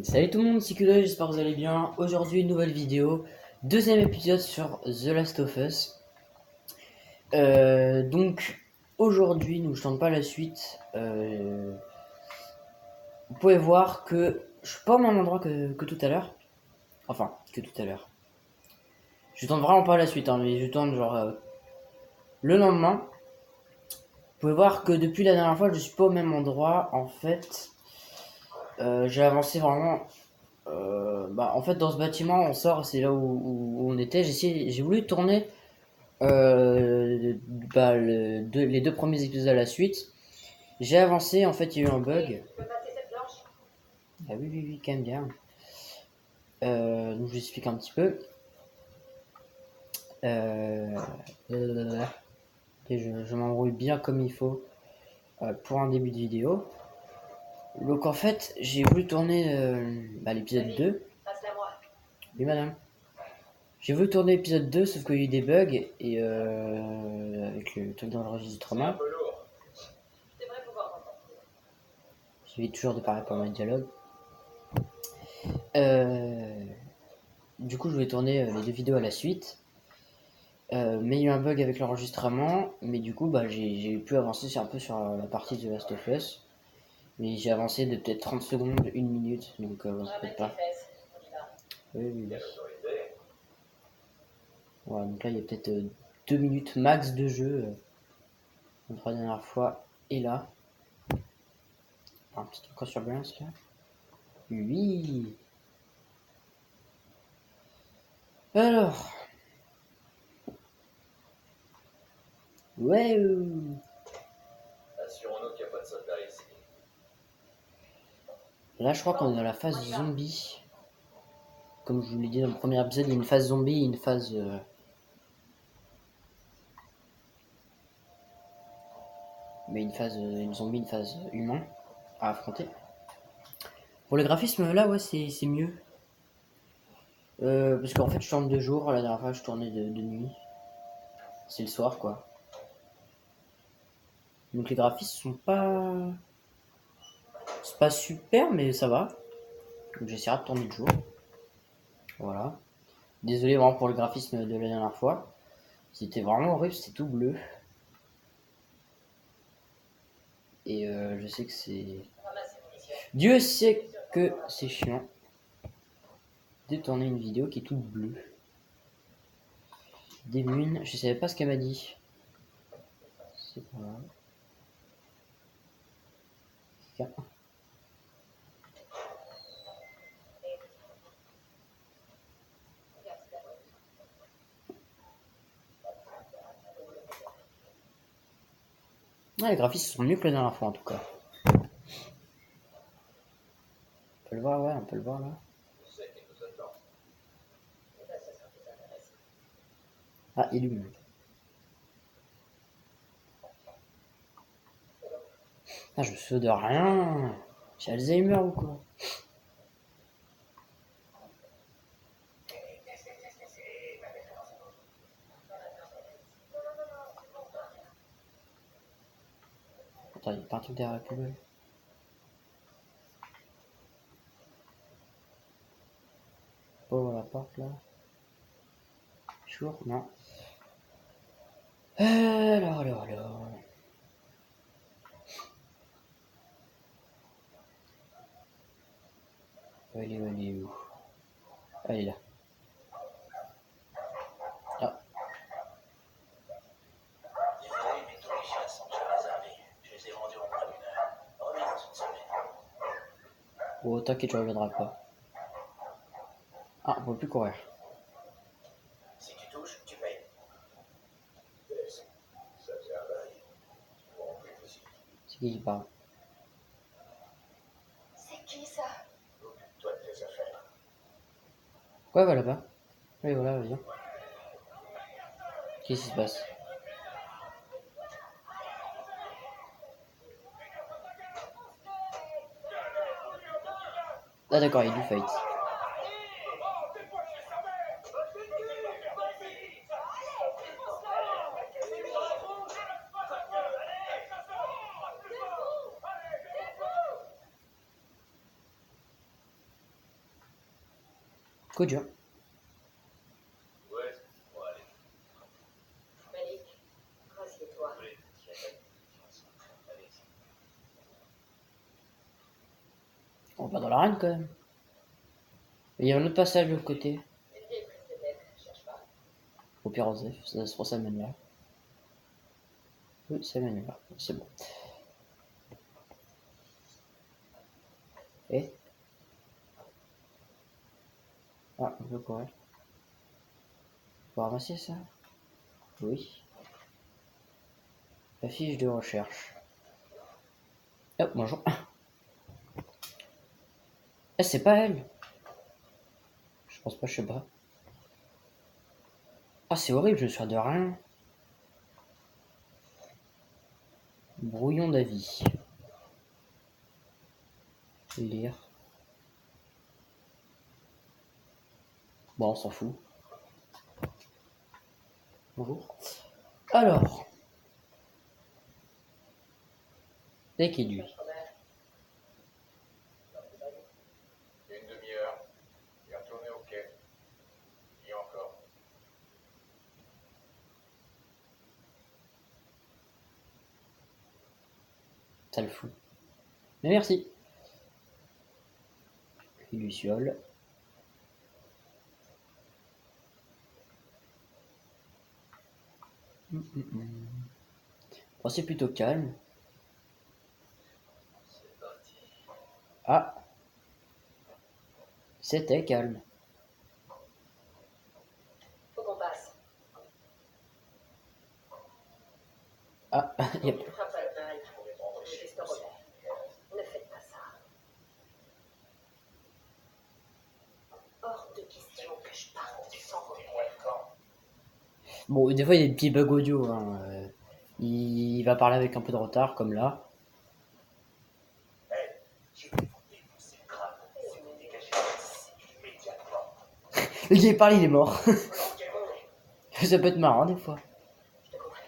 Salut tout le monde, c'est Kudo, j'espère que vous allez bien. Aujourd'hui, une nouvelle vidéo, deuxième épisode sur The Last of Us. Donc, aujourd'hui, nous ne tente pas la suite. Vous pouvez voir que je suis pas au même endroit que tout à l'heure. Enfin, que tout à l'heure. Je tente vraiment pas la suite, hein, mais je tente genre le lendemain. Vous pouvez voir que depuis la dernière fois, je suis pas au même endroit. En fait, j'ai avancé vraiment. En fait, dans ce bâtiment, on sort, c'est là où on était. J'ai voulu tourner les deux premiers épisodes à la suite. J'ai avancé, en fait, il y a eu un bug. Ah oui, oui, oui, quand même bien. Donc, je vous explique un petit peu. Euh, et je m'embrouille bien comme il faut pour un début de vidéo. Donc, en fait, j'ai voulu tourner l'épisode 2. Oui, madame. J'ai voulu tourner l'épisode 2, sauf qu'il y a eu des bugs et avec le truc d'enregistrement. J'évite toujours de parler pendant les dialogues. Du coup, je voulais tourner les deux vidéos à la suite. Mais il y a eu un bug avec l'enregistrement. Mais du coup, j'ai pu avancer un peu sur la partie de Last of Us. Mais j'ai avancé de peut-être 30 secondes, 1 minute. Donc, on se peut pas. Oui, oui, oui. Voilà, donc là, il y a peut-être 2 minutes max de jeu. La trois dernières fois. Et là. Un petit truc en surveillance là. Oui. Alors. Ouais. Assurons-nous qu'il n'y a pas de soldats ici. Là, je crois qu'on est dans la phase zombie. Comme je vous l'ai dit dans le premier épisode, il y a une phase zombie et une phase. Une zombie, une phase humain à affronter. Pour le graphisme, là, ouais, c'est mieux. Parce qu'en fait, je tourne de jour. La dernière fois, je tournais de nuit. C'est le soir, quoi. Donc les graphismes sont pas. C'est pas super, mais ça va. Donc j'essaierai de tourner de jour. Voilà. Désolé vraiment pour le graphisme de la dernière fois. C'était vraiment horrible, c'était tout bleu. Et je sais que c'est. Dieu sait que c'est chiant de tourner une vidéo qui est toute bleue. Des mines, je savais pas ce qu'elle m'a dit. C'est pas grave. Ah, les graphismes sont mieux que la dernière fois en tout cas. On peut le voir, ouais, on peut le voir là. Ah, illume. Ah, je me souviens de rien. J'ai Alzheimer ou quoi? Attends, il y a pas un truc derrière la poubelle. Oh, la porte là. Sure, non. Alors. Elle est où? Elle est là. Ah, Désolé, mais tous les chiens sont déjà réservés. Je les ai vendus en moins d'une heure. Reviens dans une semaine. oh, t'inquiète, je reviendrai pas. Ah, on peut plus courir. Si tu touches, tu payes. Ça faisait un bail. Tu pourras en plus aussi. C'est qui parle? C'est qui ça? Occupe-toi de tes affaires. Ouais, va là-bas. Oui, voilà, viens. Qu'est-ce qui se passe? Ah, d'accord, il est du fight. Coup dur. Ouais, bon, allez. Malik, rassieds-toi. Allez, allez. On va pas dans l'arène quand même. Il y a un autre passage de l'autre côté. Une vieille prise de tête, cherche pas. Au pire, ça mène là. Oui, ça mène là. C'est bon. Et ah, on peut courir. Faut ramasser ça. Oui. La fiche de recherche. Hop, bonjour. Eh, c'est pas elle. Je pense pas, je sais pas. Ah, c'est horrible, je me souviens de rien. Brouillon d'avis. Lire. Bon, on s'en fout. Bonjour. Alors. Dès qu'il lui. Une demi-heure. Il est retourné au quai. Et encore. Ça le fout. Mais merci. Il lui fiole. Bon, c'est plutôt calme. C'est parti. Ah. C'était calme. Faut qu'on passe. Ah, yep. Tu frappes pas le mal. Je vais te repère. Ne faites pas ça. Hors de question que je parte sans repère. Dis-moi le camp. Bon, des fois, il y a des petits bugs audio. Hein. Il va parler avec un peu de retard, comme là. Hey, je vais vous défoncer le crâne si vous dégagez d'ici immédiatement. Le gars, il parle, il est mort. Ok. Ça peut être marrant, des fois. Je te comprends.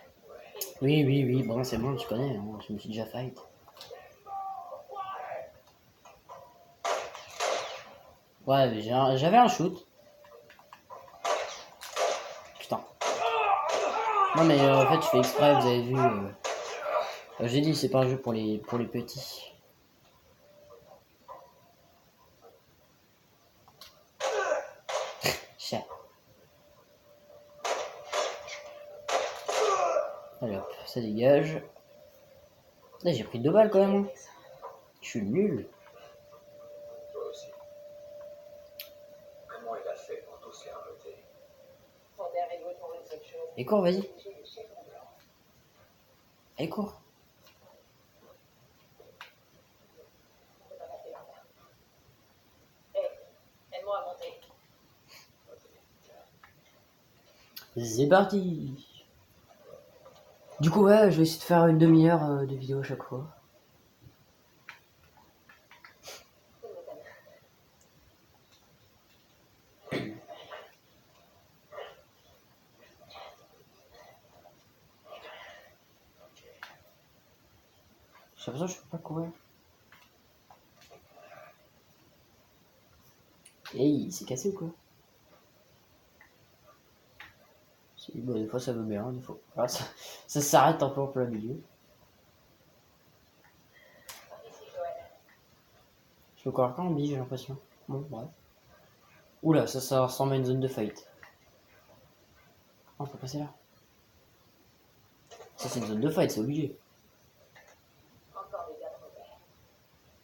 Oui, oui, oui. Bon, c'est bon, tu connais. Hein. Je me suis déjà fight. Ouais, mais j'avais un shoot. Putain. Non, mais en fait, je fais exprès, vous avez vu. J'ai dit, c'est pas un jeu pour les petits. Chat. Allez hop, ça dégage. Là, j'ai pris 2 balles quand même. Hein. Je suis nul. Toi aussi. Comment il a fait pour tous les rameuter? Sander et l'autre ont une seule chose. Et cours, vas-y. J'ai le chef en blanc. Allez, cours. On peut pas passer par là. Aide-moi à monter. C'est parti. Du coup, ouais, je vais essayer de faire une demi-heure de vidéo à chaque fois. Donne-moi ta main. J'ai l'impression que je peux pas courir. Hey, il s'est cassé ou quoi? Bon, des fois ça veut bien, des fois. Ah, ça s'arrête un peu en plein milieu. Par ici, Joël. Je peux courir quand en bille, j'ai l'impression. Bon, bref. Oula, ça ressemble à une zone de fight. Oh, on peut passer là. Ça, c'est une zone de fight, c'est obligé. Encore des gars de repère.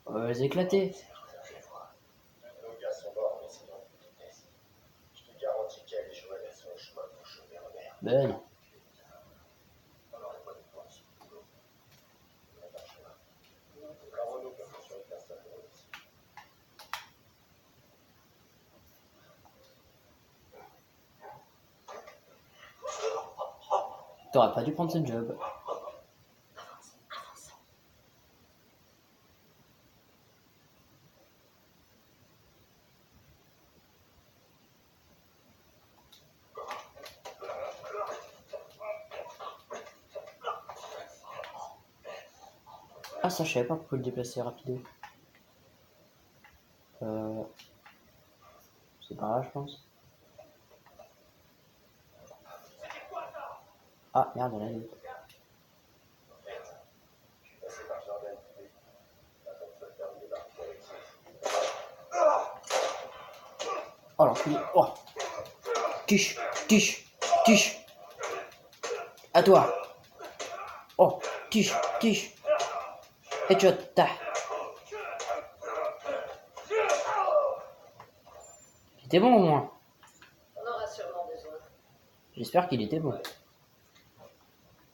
On va les éclater. Nos gars sont morts, mais sinon, de vitesse. Je te garantis qu'elle et Joël, elles sont au chemin pour choper Robert. Ben non. Alors, elle bonne pense. On n'a pas le chemin. Alors, Renaud, bien sûr, sur une personne pour eux aussi. T'aurais pas dû prendre ce job. Ah, ça, je savais pas pourquoi le déplacer rapido. C'est pas grave, je pense. Ah, merde, on a vu. Oh, l'enculé. Oh. Tige, tige, tige. À toi. Oh, tige, tige. Headshot, ta. C'était bon au moins. On aura sûrement besoin. J'espère qu'il était bon.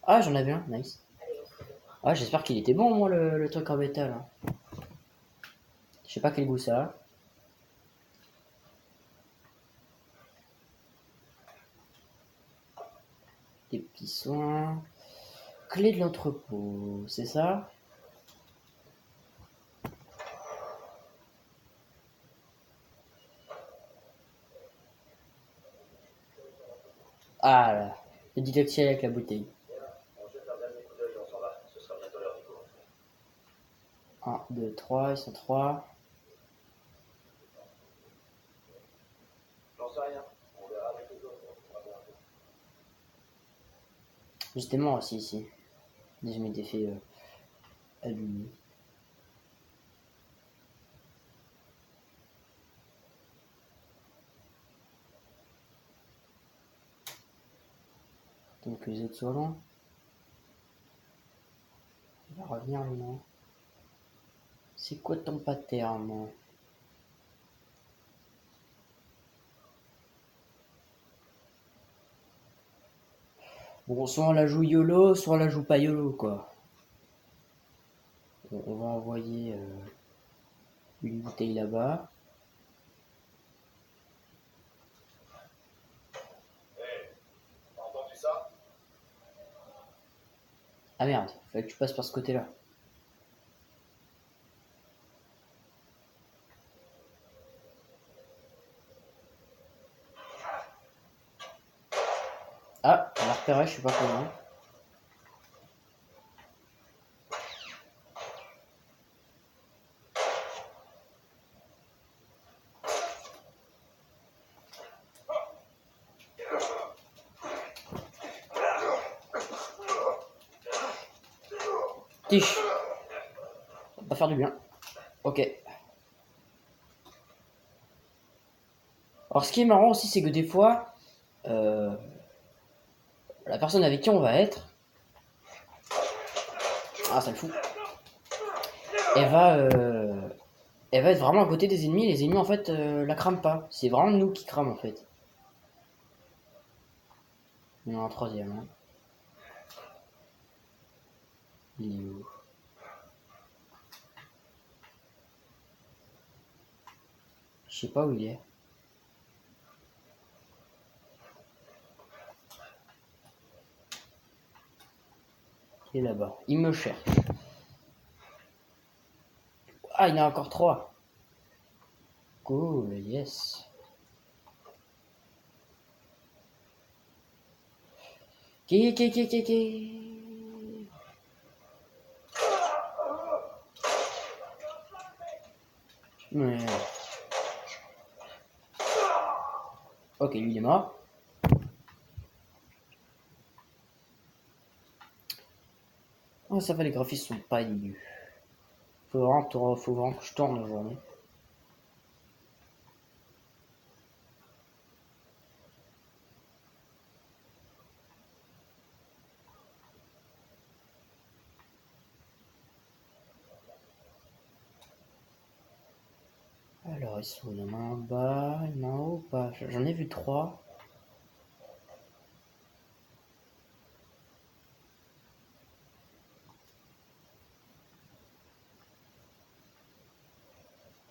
Ah, j'en avais un, nice. Allez, au fond de moi. Ah, j'espère qu'il était bon au moins le truc en métal. Hein. Je sais pas quel goût ça a. Des petits soins. Clé de l'entrepôt, c'est ça? Ah là, le didacticiel avec la bouteille. On jette un dernier coup d'œil, on s'en va. Ce sera bientôt l'heure du cours. 1, 2, 3, ils sont 3. J'en sais rien. On verra avec les autres. On va bien un peu. Justement, aussi ici. Je m'étais fait allumer. Donc que les autres soient loin. Il va revenir lui, non? C'est quoi ton pattern? Bon, soit on la joue YOLO, soit on la joue pas YOLO, quoi. On va envoyer une bouteille là-bas. T'as entendu ça? Ah merde, fallait que tu passes par ce côté-là. Ah, on l'a repéré, je sais pas comment. Tige. Ça va pas faire du bien. Ok. Alors ce qui est marrant aussi, c'est que des fois, la personne avec qui on va être, ah ça le fout, elle va, elle va être vraiment à côté des ennemis. Les ennemis en fait la crament pas. C'est vraiment nous qui crament en fait. Il y en a un troisième. Hein. Il est où? Je sais pas où il est. Il est là-bas. Il me cherche. Ah, il y en a encore 3. Cool, yes. Qui. Mais... Ok, lui il est mort. Oh, ça va, les graphismes sont pas dégueux. Faut vraiment que je tourne la journée. Alors, ils sont, il y en a un en bas, il y en a un en haut ou pas? J'en ai vu 3.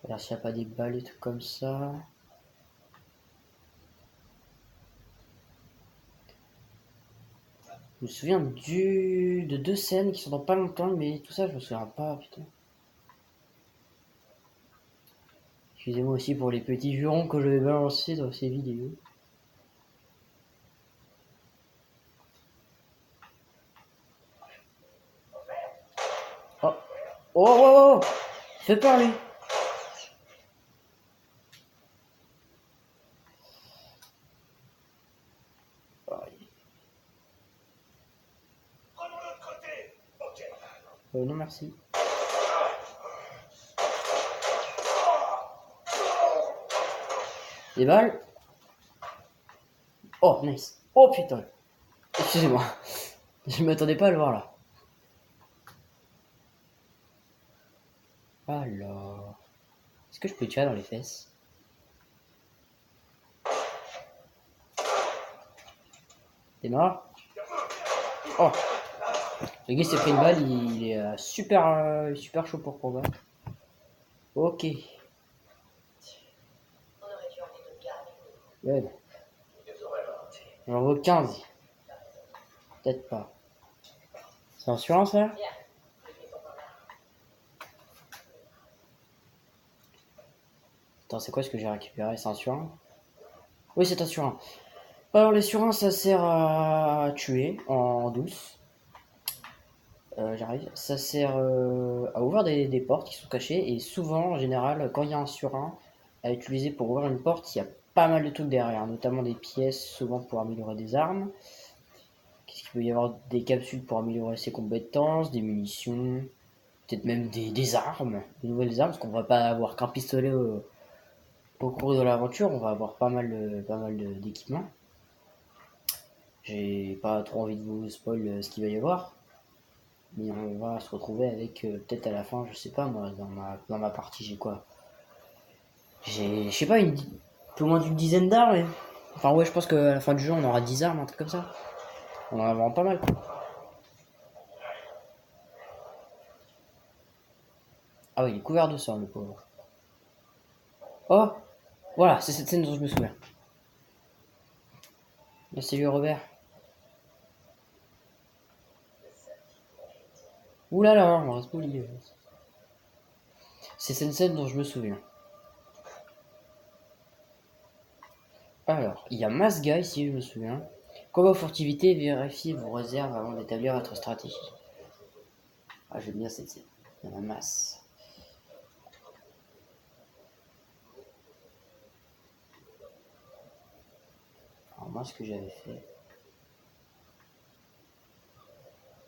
Alors, s'il n'y a pas des balles et tout comme ça. Je me souviens de 2 scènes qui sont dans pas longtemps, mais tout ça, je me souviens pas, putain. Excusez-moi aussi pour les petits jurons que je vais balancer dans ces vidéos. Oh, oh, fais peur lui. Non merci. Des balles. Oh, nice. Oh putain. Excusez-moi. Je m'attendais pas à le voir là. Alors. Est-ce que je peux tirer dans les fesses? T'es mort? Oh! Le gars s'est pris une balle, il est super chaud pour combattre. Ok. On aurait dû emmener d'autres gars avec nous. Ouais. J'en veux 15. Peut-être pas. C'est assurance là? Viens, les filles sont par là. Attends, c'est quoi ce que j'ai récupéré? C'est un surin? Oui, c'est un surin. Alors, les surins, ça sert à tuer en douce. J'arrive. Ça sert à ouvrir des portes qui sont cachées. Et souvent, en général, quand il y a un surin à utiliser pour ouvrir une porte, il y a pas mal de trucs derrière, notamment des pièces, souvent pour améliorer des armes. Qu'est-ce qu'il peut y avoir? Des capsules pour améliorer ses compétences, des munitions, peut-être même des armes, des nouvelles armes, parce qu'on va pas avoir qu'un pistolet au cours de l'aventure, on va avoir pas mal d'équipements. J'ai pas trop envie de vous spoil ce qu'il va y avoir, mais on va se retrouver avec peut-être à la fin, je sais pas moi, dans ma partie j'ai quoi? J'ai, je sais pas, peu moins d'une dizaine d'armes. Enfin ouais, je pense qu'à la fin du jeu on aura 10 armes, un truc comme ça. On en a vraiment pas mal quoi. Ah oui, il est couvert de sang le pauvre. Oh! Voilà, c'est cette scène dont je me souviens. Là, c'est lui Robert. Ouh là là, on reste poli. C'est cette scène dont je me souviens. Alors, il y a Mass Guy si je me souviens. Combat furtivité, vérifiez vos réserves avant d'établir votre stratégie. Ah, j'aime bien cette scène. Il y en a masse. Alors moi, ce que j'avais fait,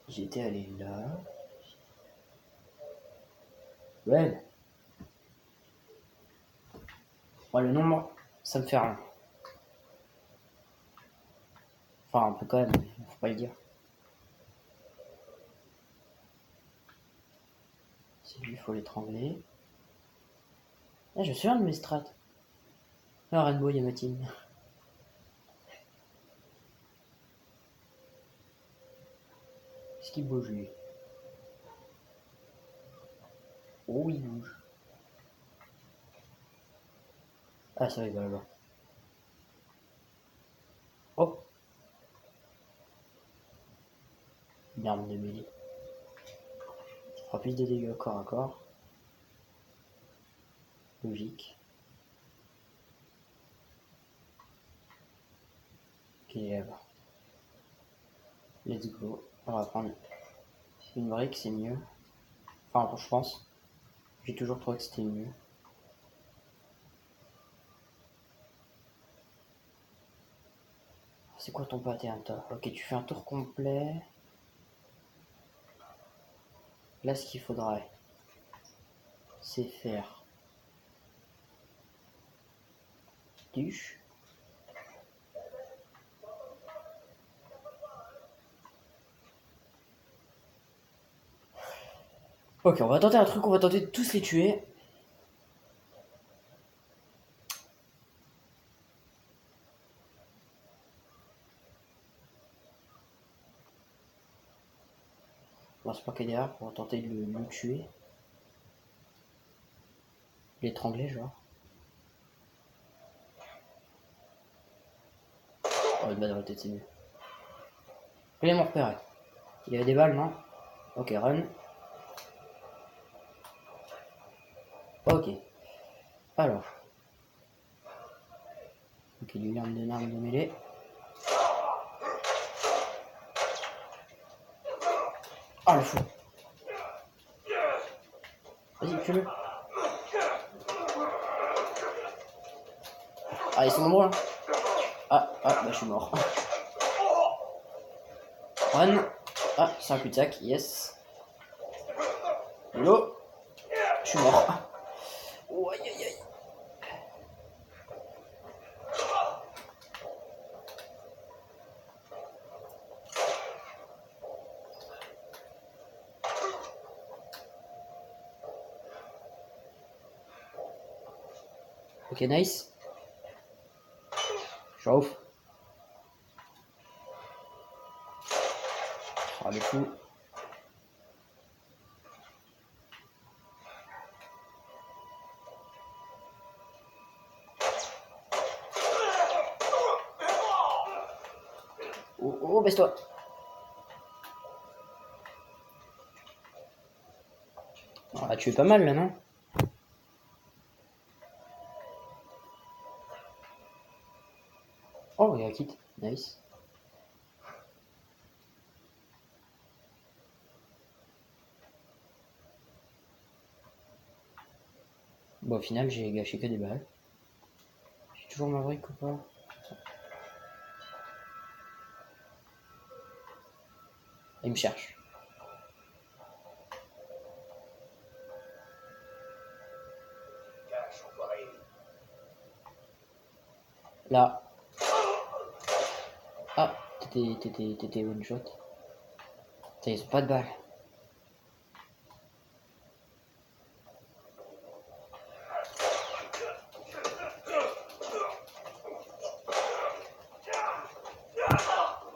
j'étais allé là. Ouais. Ouais, le nombre, ça me fait rien. Enfin, un peu quand même, mais faut pas le dire. C'est lui, il faut l'étrangler. Ah, je me souviens de mes strats. Ah, Rainbow Yamatine. Est-ce qu'il bouge lui? Oh, il bouge. Ah, ça il va là-bas. Oh! Une arme de mêlée. Ça fera plus de dégâts corps à corps. Logique. Ok, là-bas. Let's go. On va prendre une brique, c'est mieux. Enfin, je pense. J'ai toujours trouvé que c'était mieux. C'est quoi ton pattern, toi? Ok, tu fais un tour complet. Là, ce qu'il faudrait, c'est faire duche. Ok, on va tenter un truc, on va tenter de tous les tuer. On va se planquer derrière pour tenter de le tuer. L'étrangler, genre. Oh, une balle dans la tête, c'est mieux. Il est mon repéré. Il y avait des balles, non? Ok, run. Ok. Alors. Ok, lui, arme de mêlée. Ah, le fou. Vas-y, tue-le. Ah, ils sont nombreux, hein. Bah, je suis mort. Run. Ah, c'est un cul-de-sac, yes. Yo, je suis mort. Oh, aïe aïe aïe. Ok, nice. Chauffe. Ah, le fou. Oh, oh, baisse-toi. Ah, tu es pas mal là, non? Oh, il y a un kit. Nice. Bon, au final, j'ai gâché que des balles. J'ai toujours ma brique ou pas? Il me cherche. Cache, enfoiré. Là. Ah, t'étais one shot. Putain, ils ont pas de balles.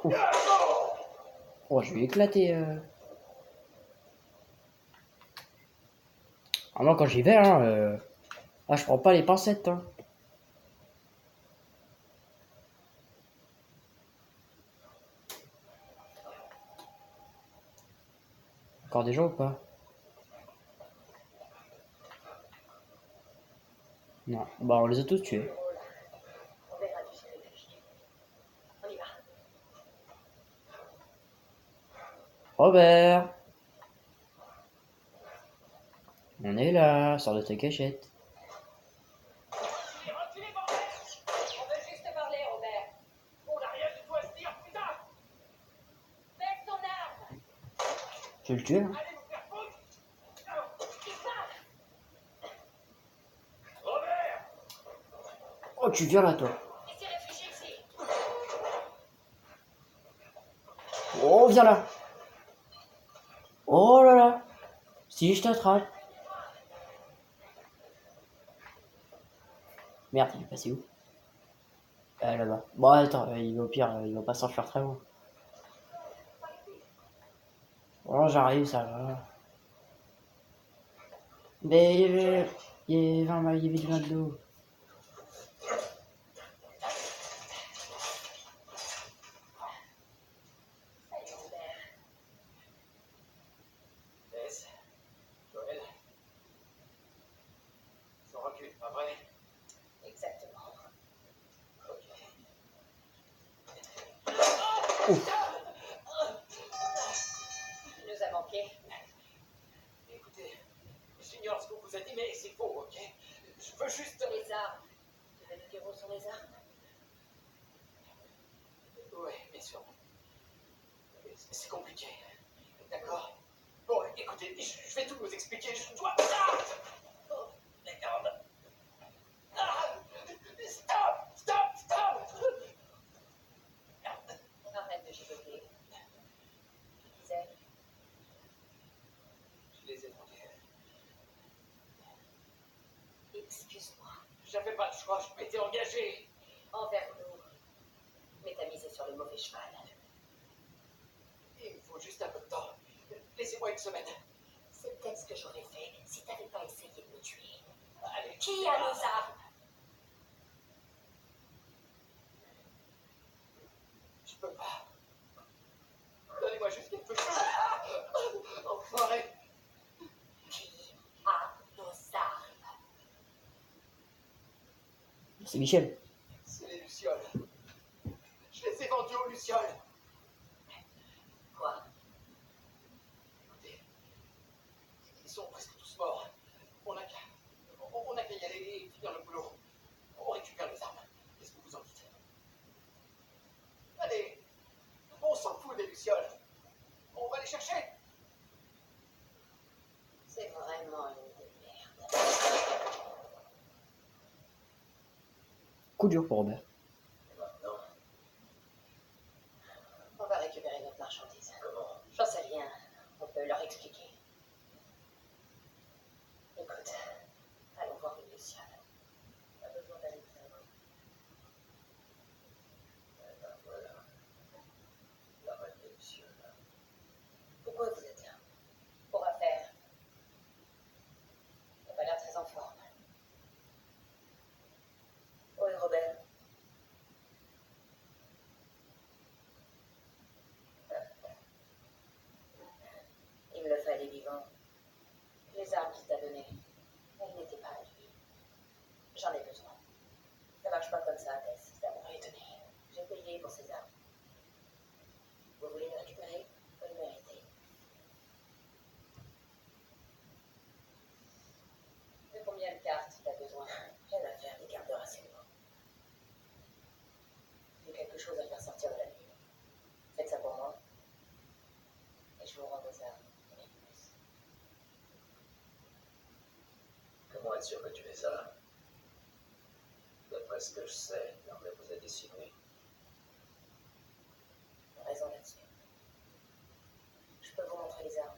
Ouf. Oh, je vais éclater. Ah, moi, quand j'y vais, hein, ah, je prends pas les pincettes. Hein. Encore des gens ou pas? Non. Bah, on les a tous tués. On verra du se réfugier. On y va. Robert! On est là, sors de ta cachette. Reculez, bordel! On veut juste parler, Robert. On n'a rien du tout à se dire, putain! Baisse ton arme. Tu veux le tuer, hein? Allez vous faire foutre! Robert! Oh, tu viens là, toi. Et ces réfugiés ici. Oh, viens là. Oh là là. Si je t'attrape. Merde, il est passé où? Là-bas. Bon, attends, il va au pire, il va pas s'enfuir très loin. Oh, j'arrive, ça va. Mais il y avait du McDo. Salut, Robert. Tess, Joël. Son recul, pas vrai? Exactement. Ok. Il nous a manqué. Écoutez, j'ignore ce qu'on vous a dit, mais c'est faux, ok? Je veux juste... Les armes. Tu veux nous dire où sont les armes? Ouais, bien sûr. C'est compliqué. D'accord? Bon, écoutez, je vais tout vous expliquer. Je dois... Ah! Oh, merde. Ah! Stop! Stop! Stop! Merde. Arrête de chipoter. Tu disais, Je les ai manqués. excuse-moi. J'avais pas le choix, je m'étais engagé. Envers nous. Mais t'as misé sur le mauvais cheval. Il me faut juste un peu de temps. Laissez-moi une semaine. C'est peut-être ce que j'aurais fait si t'avais pas essayé de me tuer. Allez. Qui a nos armes? Je peux pas. Donnez-moi juste quelque chose. Enfoiré. Qui a nos armes? C'est Michel. C'est les lucioles. Je les ai vendus aux lucioles. Quoi? Écoutez, ils sont presque tous morts. On n'a qu'à y aller et finir le boulot. On récupère les armes. Qu'est-ce que vous en dites? Allez, on s'en fout des lucioles. On va les chercher. C'est vrai. Coup dur pour Robert. Et maintenant, On va récupérer notre marchandise. comment? J'en sais rien. On peut leur expliquer. Écoute, allons voir une Lucien. Pas besoin d'aller plus loin. Eh ben voilà. La reine des Lucioles. Pourquoi vous êtes là? Pour affaire. On a l'air très en forme. Oui, Robert. Il me le fallait vivant. Les armes qu'il t'a données, elles n'étaient pas à lui. J'en ai besoin. Ça marche pas comme ça, Tess. C'est à moi de les donner. J'ai payé pour ces armes. Vous voulez les récupérer? Vous le méritez. De combien de cartes t'as besoin? Rien à faire, des cartes de renseignement. J'ai quelque chose à faire sortir de la ville. Faites ça pour moi. Et je vous rends vos armes. Rien de plus. Comment être sûr que tu les as? D'après ce que je sais, l'armée vous a décimé. T'as raison là-dessus. Je peux vous montrer les armes.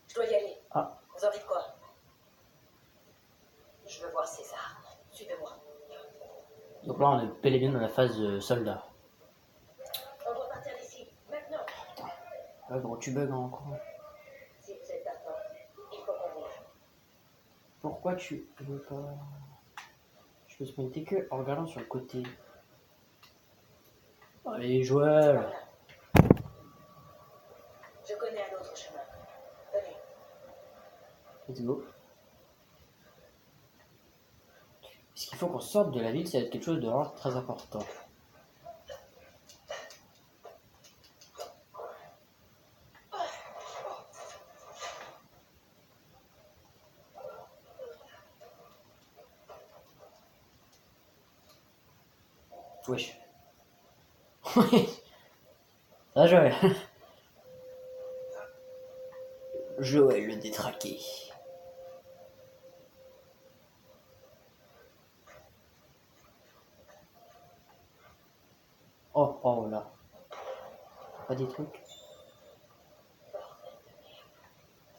Je dois y aller. Ah, Vous en dites quoi? Je veux voir ces armes. Suivez-moi. donc là on est bel et bien dans la phase soldat. On doit partir d'ici. Maintenant. Ah gros, tu bugs encore. Si vous êtes partant, il faut qu'on bouge. Pourquoi tu veux pas... Je peux sprinter que en regardant sur le côté. Allez, Joël. Voilà. Je connais un autre chemin. Venez. Let's go. Est-ce qu'il faut qu'on sorte de la ville? Ça va être quelque chose de vraiment très important. Wesh. Oui. Ah, Joël. Joël le détraqué. Oh, oh là. Pas des trucs.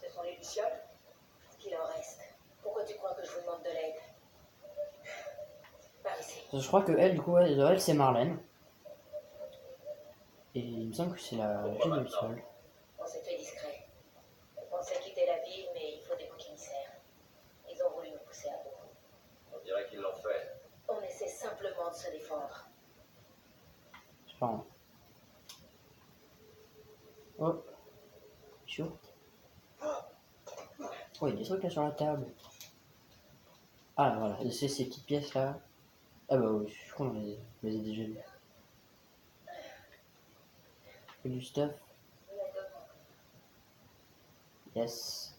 Ce sont les lucioles? Ce qu'il en reste. Pourquoi tu crois que je vous demande de l'aide? Par ici. Je crois que elle, du coup, elle c'est Marlène. Et il me semble que c'est la fille de Luciole. On s'est fait discret. On pensait quitter la ville, mais il faut des boucs émissaires. Ils ont voulu nous pousser à bout. On dirait qu'ils l'ont fait. On essaie simplement de se défendre. Je sais pas. Hein. Oh. Chaud. Oh, il y a des trucs là sur la table. Ah, voilà. C'est ces petites pièces là. Ah bah oui, je crois qu'on les a déjà vues. Et du stuff. Yes.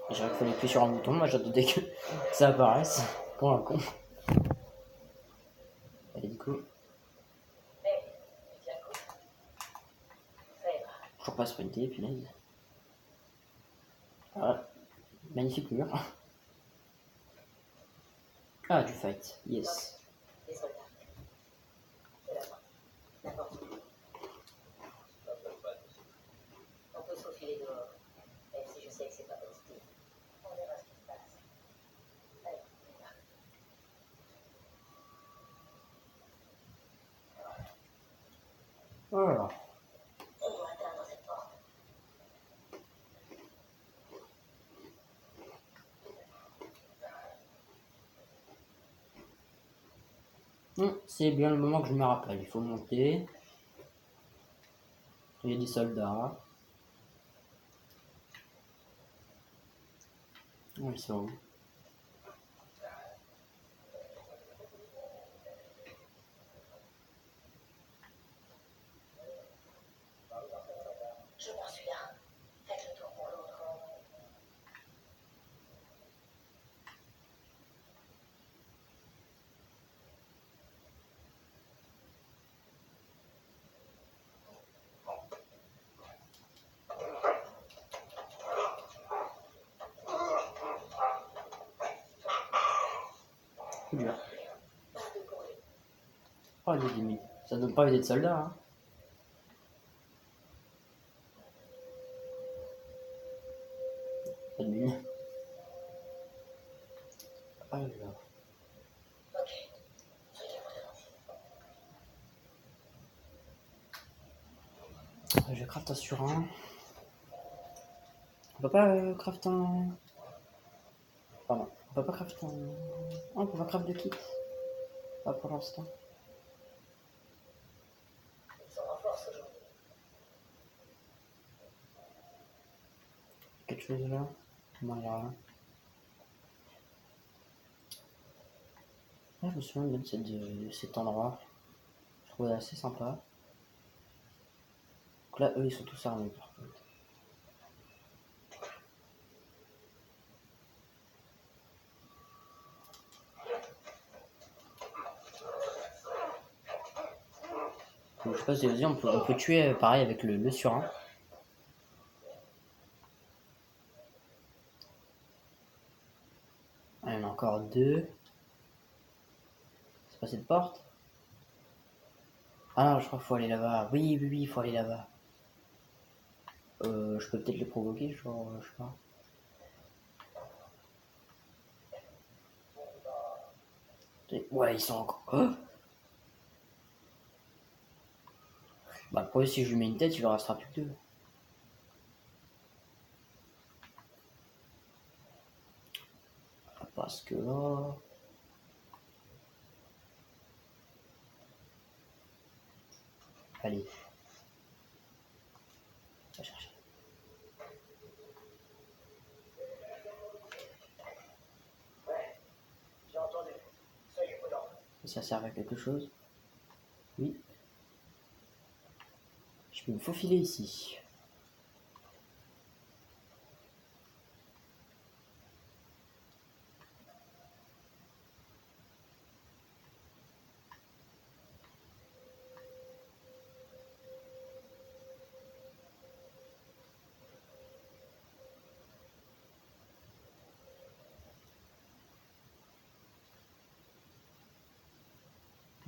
J'ai qu'il fallait appuyer sur un bouton, moi j'attendais que ça apparaisse. Pour un con. Allez, du coup, Hé, tiens, coup. Ça ira. toujours pas sprinter, punaise. Voilà. Magnifique mur. Ah, du fight. Yes. Les soldats. C'est la fin. N'importe où. On peut se faufiler dehors. Même si je sais que c'est pas positif. On verra ce qui se passe. Allez, on y va. Voilà. On doit atteindre cette porte. C'est bien le moment que je me rappelle. Il faut monter. Il y a des soldats. Oh, ils sont où? Je m'en suis là. Faites le tour pour l'autre. coup dur. Pas de bruit. Oh, les limites. Ça donne pas envie d'être soldat, hein. Pas de mine. Alors. Ok. Soyez prudents. Je craft un sur un. On peut pas craft un. Pardon. On peut pas craft un. Oh, on peut pas craft de kit. Pas pour l'instant. Ils sont en force aujourd'hui. Quelque chose là. Non, il y a rien. Ah, je me souviens bien de cet endroit. Je trouvais assez sympa. Donc là, eux, ils sont tous armés par contre. Donc, je sais pas si vous avez dit, on peut tuer pareil avec le surin. Ah, il y en a encore deux. C'est pas cette porte? Ah non, je crois qu'il faut aller là-bas. Oui, oui, oui, il faut aller là-bas. Je peux peut-être les provoquer, genre, je sais pas. Ouais, ils sont encore. Oh, bah, le problème, si je lui mets une tête, il en restera plus que deux. Parce que là. Allez. Va chercher. Ouais, j'ai entendu. Soyez prudents. Ça sert à quelque chose? Oui. Je peux me faufiler ici.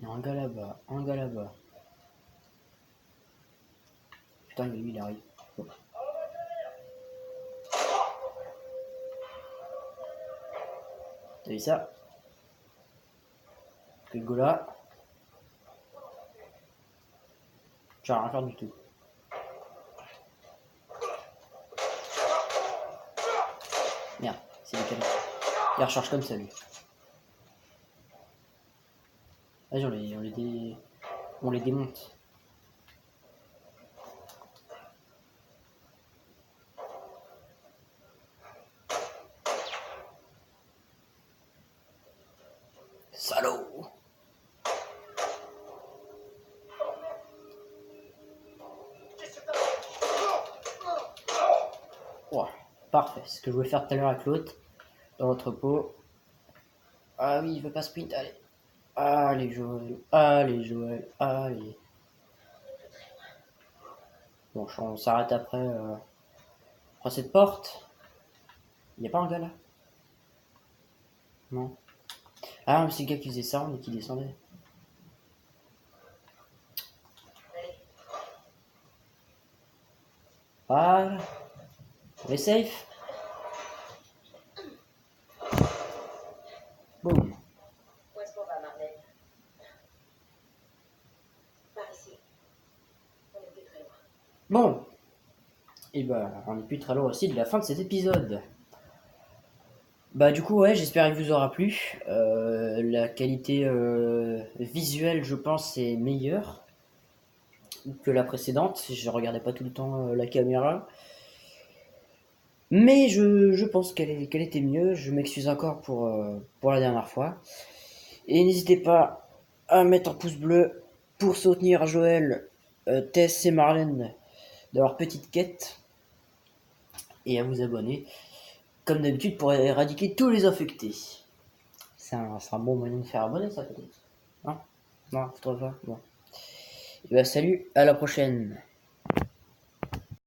Il y a un gars là-bas, un gars là-bas. Putain, lui, il arrive. Oh. T'as vu ça? Le gars là. Tu vas rien faire du tout. Merde, c'est décalé. Il recharge comme ça, lui. Vas-y, on les démonte. Salaud! Ouais, parfait. C'est ce que je voulais faire tout à l'heure avec l'autre. Dans l'entrepôt. Ah oui, il veut pas sprint, allez. Allez, Joël. Allez, Joël. Allez. Bon, on s'arrête après cette porte. Il a pas un gars là? Non. Ah, mais c'est le gars qui faisait ça, mais qui descendait. Allez. Voilà. On est safe. Boum. Où est-ce qu'on va, Marlène? Par ici. On est plus très loin. Bon. Et bah, on est plus très loin aussi de la fin de cet épisode. Bah du coup ouais, j'espère qu'il vous aura plu. La qualité visuelle, je pense, est meilleure que la précédente. Je regardais pas tout le temps la caméra. Mais je pense qu'elle était mieux. Je m'excuse encore pour la dernière fois. Et n'hésitez pas à mettre un pouce bleu pour soutenir Joël, Tess et Marlène dans leur petite quête. Et à vous abonner, comme d'habitude, pour éradiquer tous les infectés. C'est un bon moyen de faire abonner, ça peut-être. Non, vous trouvez pas? Bon. Et bah salut, à la prochaine.